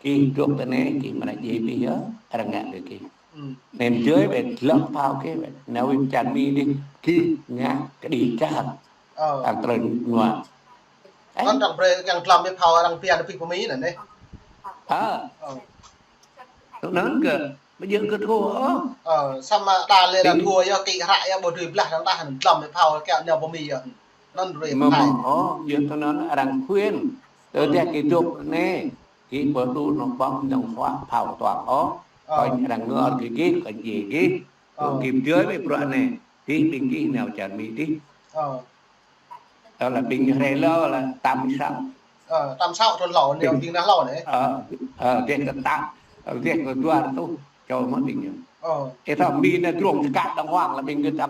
cái trước tới này cái mà lại gì bây giờ đang ngạn được cái nên dưới về lấp phao cái nếu chăn mi đi khi ngạn cái đi cha hàng trời ngoại con đang làm cái phao đang tiền được của Mỹ này đấy nó cơ bây giờ cứ thua sao mà đà lên là thua do kỵ hại bộ đùi là đang ta hẳn làm cái phao kẹo nhau của Mỹ nó rồi mà giờ tao nó đang khuyên từ cái chụp này cái bờ tu nó bom đồng hóa phao toàn coi đang ngờ cái gì cái kịp dưới với bữa này cái bình cái nào chẳng bị đi đó là bình hay là 86 86 thôn lẩu nhiều tiếng đã lẩu đấy việc là tạm việc là tua tu cho mất bình cái thằng mi nó trộm cả đồng hoàng là mình cứ chăm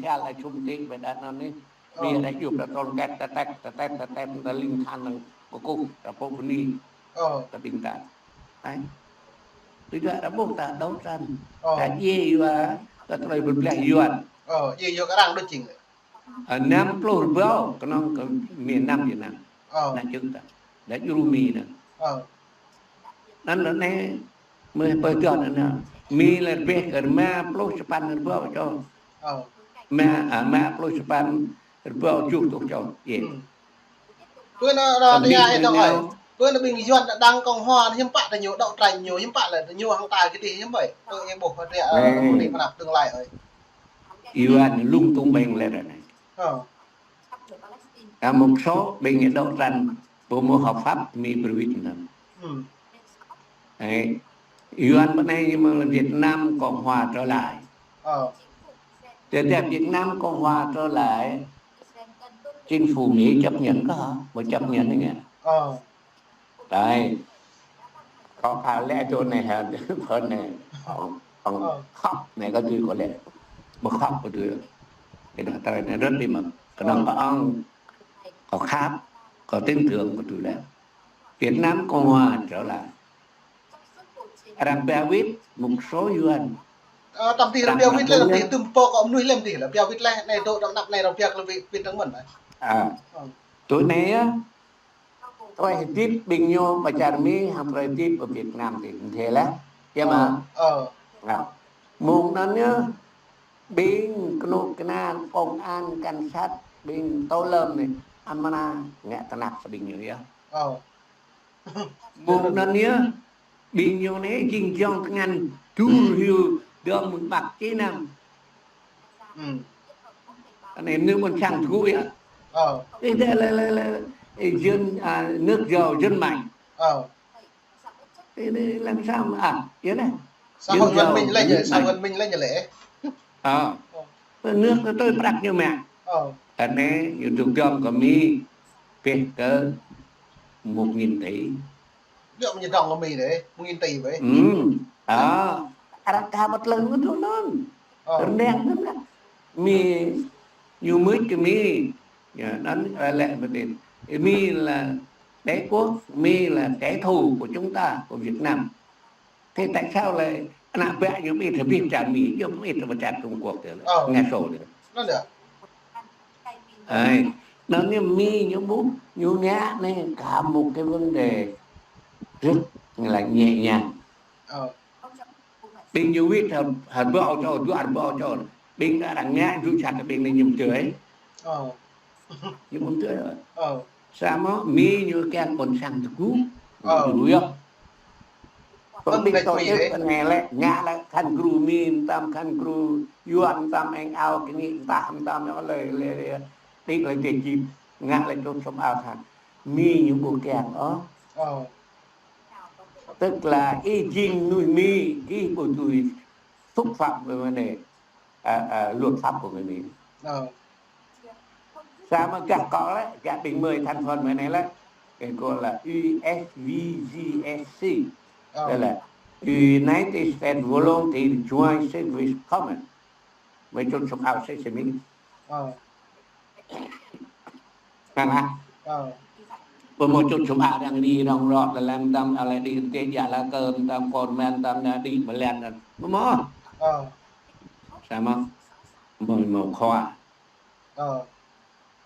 theo là chung tí về đó nó đi mi đã chụp là con cái ta linh than là của cô là cô đi là bình tĩnh đấy bây giờ đã buộc ta đấu tranh cả gì và ta phải bật lại yuan gì vô cái đang đối chỉnh Nam Plo Bro cái nó miền Nam Việt Nam là chúng ta đã Yurumi nè nên này mới bây giờ nè mi là biết cái mà Plo Japan Bro cho mà Plo Japan Bro chụp tục cho vậy tôi nó đi ai đâu hỏi tôi là bình dân đang Cộng hòa hiếm bạn là nhiều đậu trành nhiều hiếm bạn là nhiều hàng tài cái gì hiếm vậy tôi em buộc phải để mà làm tương lai rồi Iran lung tung bên lên rồi này một số bên cái đậu trành bộ môn hợp pháp mi Việt Nam Iran bên này nhưng mà Việt Nam Cộng hòa trở lại để Việt Nam Cộng hòa trở lại chính phủ Mỹ chấp nhận có hả? Mà chấp nhận đấy nghe đấy có khả lẽ chỗ này hả phần này ông khóc này có thứ có lẽ mà khóc có thứ cái đó trời này rất đi mà cái đó có ông có khác có tin tưởng của tụi là Việt Nam Cộng hòa trở lại đang bèo vít một số UN tầm thì là bèo vít lên là vì từng po có nuôi lên thì là bèo vít lên này độ đậm nặng này là việc là vì trắng mẩn đấy tối nay á tôi tiếp bình nhiêu mà chả mi học rồi tiếp ở Việt Nam thì thế lắm chứ mà muốn nó nhớ bên cái na công an cảnh sát bên tàu lơm này amana nghe ta nạp bình nhiêu vậy muốn nó nhớ bình nhiêu này kinh doanh ngành chú hiu đưa một bạc chế nam này nếu còn sang thú á thế là dân nước giàu dân mạnh thế làm sao mà vậy này sao hơn mình lên nhỉ sao hơn mình lên nhỉ lễ nước nó tôi đặt như mẹ anh ấy nhiều trường trong có mi việc cỡ 1.000 tỷ liệu mình đồng của mình đấy 1.000 tỷ vậy cả một lần nó thôi nó đen lắm đó mi nhiều mới cái mi đánh lại một điểm mi là đế quốc mi là kẻ thù của chúng ta của Việt Nam thế tại sao lại nạp vẽ những mi thì biết trả Mỹ chứ không biết là trả Trung Quốc được nghe sổ được nó được nó như mi như bút như nhã này cả một cái vấn đề rất là nhẹ nhàng bên như biết hạt bò cho đoạn bò cho bên đã đằng nhã rút chặt bên này nhầm chửi nhưng không chửi rồi sao mà mi như cái còn sang thú đuổi không còn bên tôi chứ còn nghe lại nhã là khăn cừu mi tam khăn cừu yuan tam anh ao cái gì tam nó lời tí lại tiền chim ngã lại trong sông ao thằng mi những bộ kèn đó tức là y chinh nuôi mi cái bộ tùy xúc phạm về vấn đề luật pháp của người Mỹ sao mà chắc có đấy cả bình 10 thành phần về này đấy cái gọi là USVGSC đây là United States Voluntary Joint Service Command với trong sông ao sẽ Mỹ và một chút số bạn đang đi rong rọt là làm tâm là đi cái giả là cơm tâm còn men tâm là đi mà lên là mò sao mà một khoa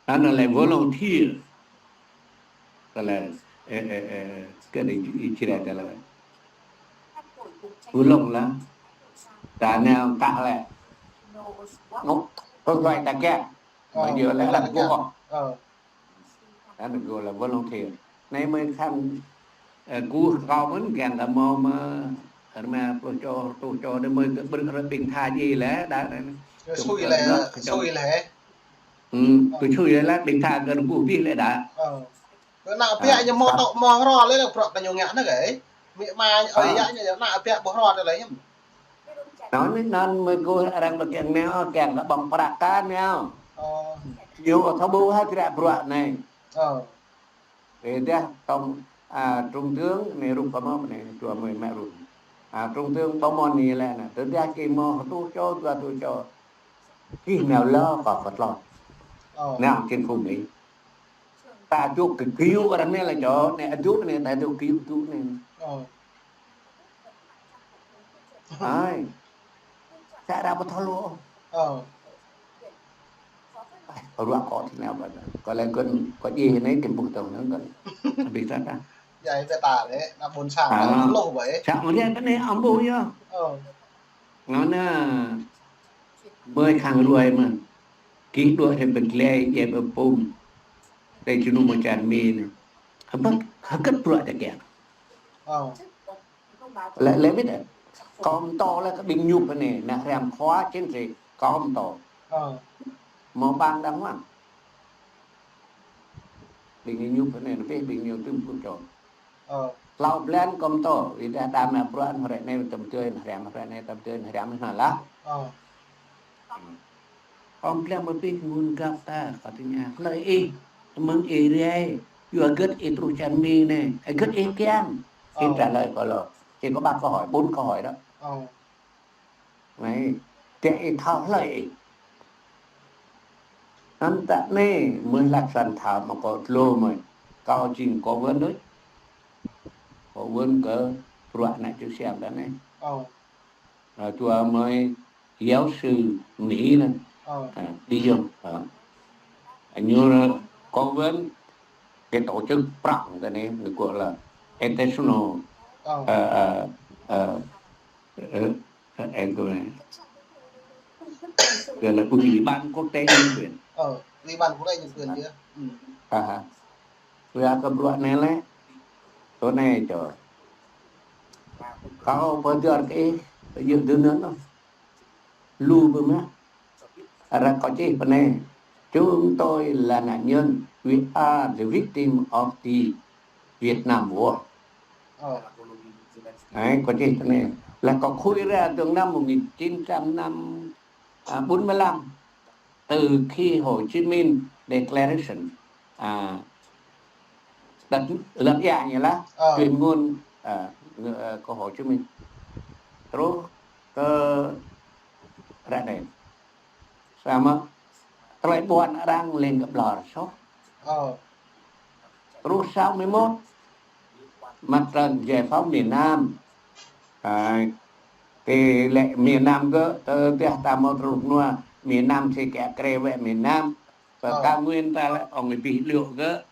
nó là volunteer là cái này chỉ là ulong lah ta nào cả lại ngốc con loài ta kẹt bây giờ lại đặt gỗ đã được gọi là volunteer nay mới thăm cú cao vấn gàng là mò mà tôi cho để mới bưng ra bình tha gì lẽ đã xui lẽ tôi chui lại bình tha gần cú đi lại đã cái nào bịa như mò rò lấy được bọt cái nhiều nhãn nó cái mẹ mà ở dạng như nào bịa bỏ rò để lấy nhá nó mới cô đang bật kèn neo kèn đã bằng praka neo nhiều ở thao bưu hết cái bọt này về đây trong trung tướng này rung phẩm này chùa mười mẹ rung trung tướng bao mòn này là từ đây khi mò tôi cho khi nào lo và phật lo nào trên vùng ấy ta chụp cái cứu ở đây là cho này chụp này ta chụp cứu này ai sẽ ra một thao lúa ở đoạn có thì nào vậy có lẽ có gì nấy tìm bụng tàu nữa cần bị sát ra vậy về tả đấy là buồn xả lộ vậy sao mà cái này ông bùi nhá nó mới hàng ruồi mà kỹ đuổi thì bật lê dẹp ở bùm đây chú một tràn mì này không bắt không cất ruồi để kẹt lại lấy biết đấy con to là cái bình nhục này là làm khóa trên gì con to màu ban đắng lắm bình nhục này nó phải bình nhục tương phun tròn lau plan con to vì đã đam là plan hồi này tầm chơi này tầm chơi này lá con plan một tí nguồn gặp ta có tiếng nhạc lời y mừng y đây vừa gất y trụ chân mi này gất y kiang y trả lời có lời chỉ có 3 câu hỏi 4 câu hỏi đó này chạy thao lời anh ta này mới là sản thảo mà có lô mà cao trình có vấn đấy có vấn cỡ đoạn này chú xem đó này chùa mới giáo sư Mỹ này đi dùng như có vấn cái tổ chức trọng cái này được gọi là international gọi là ủy ban quốc tế nhân quyền ủy ban quốc tế nhân quyền chứ ra cầm đoạn này lấy chỗ này chờ có bao giờ cái dự tư nữa không lưu bơm á ra có chi phần này chúng tôi là nạn nhân we are the victim of the Vietnam War đấy có chi phần này là có khui ra từ năm 1945 từ khi Hồ Chí Minh Declaration đặt lập dạng như là truyền ngôn của Hồ Chí Minh terus ra đây sama Pleibuan đang lên gặp lò số terus 61 mặt trận giải phóng miền Nam thì lệ miền Nam cơ từ ta một rụt nua miền Nam thì kẻ kề về miền Nam và cao nguyên ta lại ông người bị liệu cơ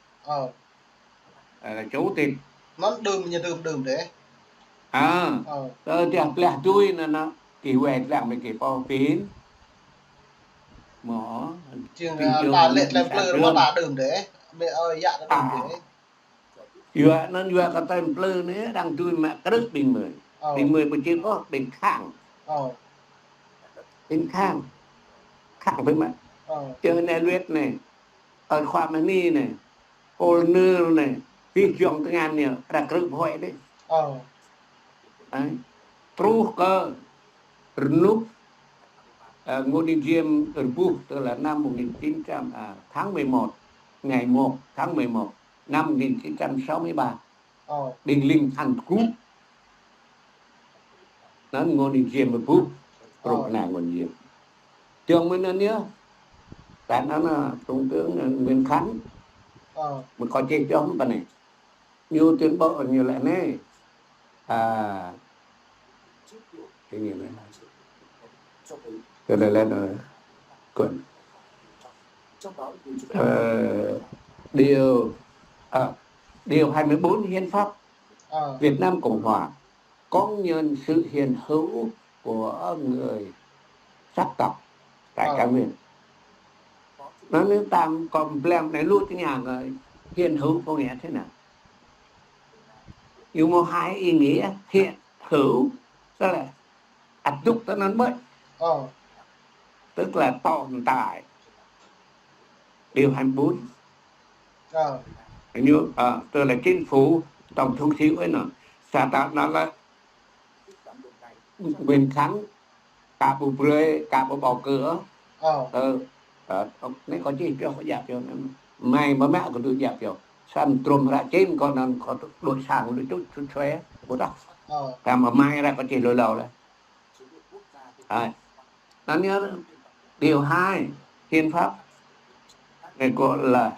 là chú thịt nó đơm đấy thì là chui nó kỳ quẹt làm mấy cái bao tín mỏ trường là lệ làm plơ nó là đơm đấy mẹ ơi dạ nó đơm đấy vừa nó vừa có tên plơ nữa đang chui mà cái đất bình mười mà chưa có bình khang khang với mà chơi này luyện này ở khoa mà ni này ô nư này phi chọn tiếng Anh này là cực hội đấy Trú cơ núp Ngô Đình Diệm Rbu tức là năm 1900 tháng 11 ngày 1 tháng 11 năm 1963 Đình Linh Thành Cú nó Ngô Đình Diệm Rbu rồi là Ngô Đình Diệm trường mới nên nhớ tại nó là trung tướng Nguyễn Khánh mà có chơi cho ông ta này nhiều tuyên bố nhiều lại này cái gì này cái này là quên điều điều 24 hiến pháp Việt Nam Cộng Hòa công nhận sự hiện hữu của người sắc tộc tại cao nguyên. Nó nếu tạm còn làm này luôn cái nhà người hiện hữu có nghĩa thế nào? Nhưng mà hai ý nghĩa hiện hữu tức là áp dụng cho nó mới, tức là tồn tại. Điều 24 như tức là chính phủ tổng thống xíu ấy nó xã tạo nó là quyền kháng cả bộ rơi cả bộ bầu cử nếu có gì cho họ dạp cho mày mà mẹ của tôi dạp cho xăm trùm ra trên con nó có đôi sang đôi chút xóe của đó cả mà mai ra có chỉ lôi lầu này nó nhớ điều 2 hiến pháp này gọi là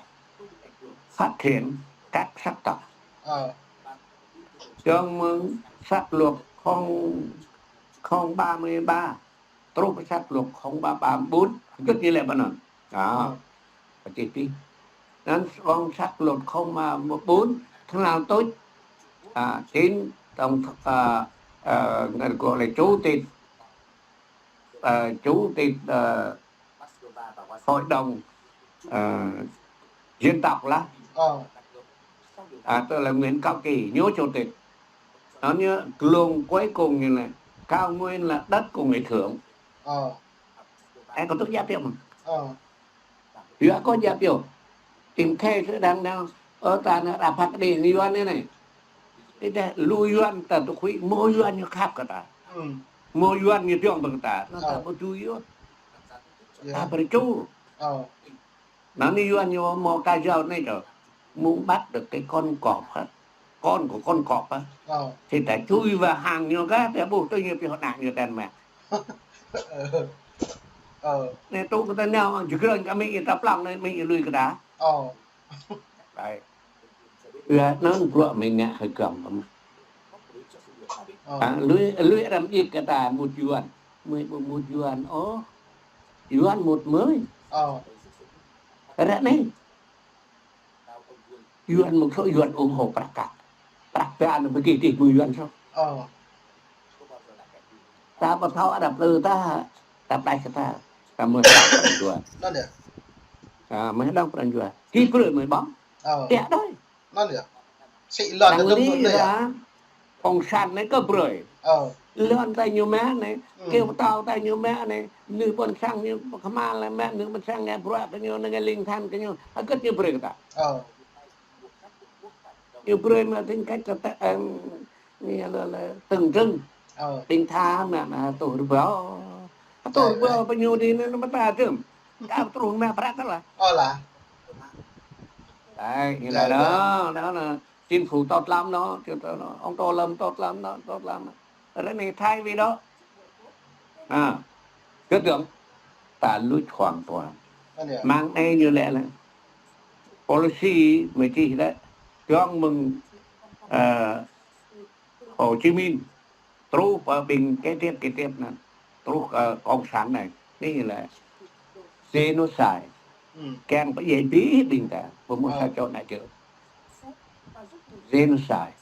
phát triển các sắc tộc trong sách luật 033 trúc sách luật 0334 rất như là bạn nói đó chỉ tí nên con sách luật 014 tháng nào tối trên tổng gọi là chủ tịch hội đồng dân tộc là tức là Nguyễn Cao Kỳ nhớ chủ tịch nó nhớ luôn cuối cùng như này cao nguyên là đất của người thưởng em có tức giáp tiêu mà giữa có giáp tiêu tìm khe sẽ đang ở ta nó đã phát đi như anh này thế đây lui doan ta tôi khuyết mỗi doan như khác cả ta mỗi doan như trường bằng ta nó ta có chú ý ta phải chú nó như doan như một cái dao này rồi muốn bắt được cái con cọp hết con của con cọp á thì ta chui vào hàng nhiều cái để buộc tôi nhiều thì họ nặng nhiều tiền mẹ nên tôi có tên nào chỉ cần cả mình tập lòng nên mình lùi cái đá đấy nó vợ mình nè hơi cầm lưới làm gì cái ta một yuan một yuan yuan một mới cái đó này yuan một số yuan ủng hộ Bạc nó mới kỳ tịch 10 yuan sao ta bắt tháo đập từ ta đập lại ta mới đọc yuan mới đọc yuan khi cười mới bóng đẹp đấy chị lần được đi ra phòng sàn này có bưởi lợn tay nhiều mẹ này kêu tao tay nhiều mẹ này nữ bọn sang như khama là mẹ nữ bọn sang nghe bưởi cái nhiều nghe linh than cái nhiều cất như bưởi ta nhiều bưởi mà tính cách là từng trưng tình tha mà tổ bữa bao nhiêu thì nó bắt ta chứ cả tổ mẹ phát là đấy như là đó là chính phủ tốt lắm đó ông Tô Lâm tốt lắm đó tốt lắm ở đây này thay vì đó cứ tưởng ta lùi hoàn toàn mang đây như lẽ là policy mới chỉ đấy cho mừng Hồ Chí Minh trú ở bình cái tiếp này trú cộng sản này đây là genocide càng phải dễ tí bình cả và muốn sao cho này chứ genocide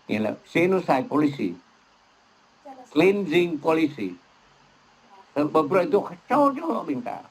nghĩa là genocide policy cleansing policy beberapa itu kacau juga bintang.